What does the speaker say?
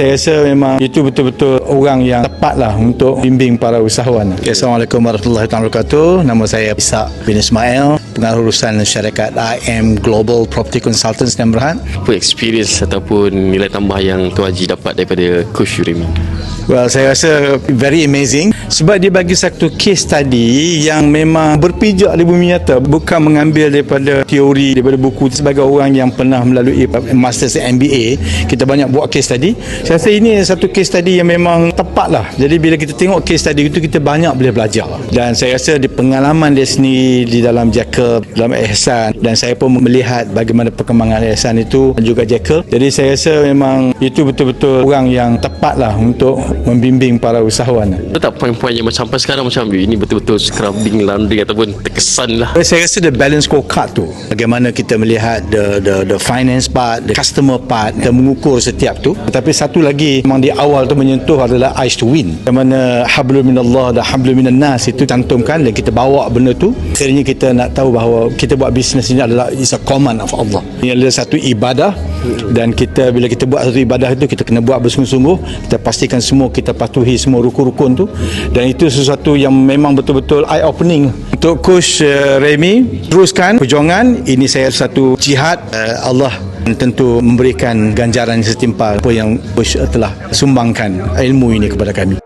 Saya rasa memang itu betul-betul orang yang tepatlah untuk bimbing para usahawan. Okay, Assalamualaikum warahmatullahi wabarakatuh. Nama saya Ishaq bin Ismail, pengarah urusan syarikat IM Global Property Consultants dan Berhad. Apa experience ataupun nilai tambah yang Tuan Haji dapat daripada Coach Yuremi? Well, saya rasa very amazing sebab dia bagi satu case study yang memang berpijak di bumi nyata, bukan mengambil daripada teori, daripada buku. Sebagai orang yang pernah melalui Masters MBA, kita banyak buat case study. Saya rasa ini satu case study yang memang tepat lah. Jadi bila kita tengok case study itu, kita banyak boleh belajar. Dan saya rasa di pengalaman dia sendiri di dalam Jekyll, dalam Ihsan, dan saya pun melihat bagaimana perkembangan Ihsan itu dan juga Jekyll. Jadi saya rasa memang itu betul-betul orang yang tepat lah untuk membimbing para usahawan. Ada tak poin-poin yang macam sampai sekarang macam ini betul-betul scrubbing, laundering ataupun terkesan lah? Saya rasa the balance scorecard tu, bagaimana kita melihat the finance part, the customer part, kita mengukur setiap tu. Tetapi satu lagi memang di awal tu menyentuh adalah eyes to win, bagaimana hablum minallah dan hablum minan nas itu cantumkan dan kita bawa benda tu. Sebenarnya kita nak tahu bahawa kita buat bisnes ini adalah is a command of Allah. Ini adalah satu ibadah, dan kita bila kita buat satu ibadah itu, kita kena buat bersungguh-sungguh. Kita pastikan semua kita patuhi semua rukun-rukun tu, dan itu sesuatu yang memang betul-betul eye opening untuk Coach Remy. Teruskan perjuangan ini, saya satu jihad. Allah tentu memberikan ganjaran setimpal apa yang Coach telah sumbangkan ilmu ini kepada kami.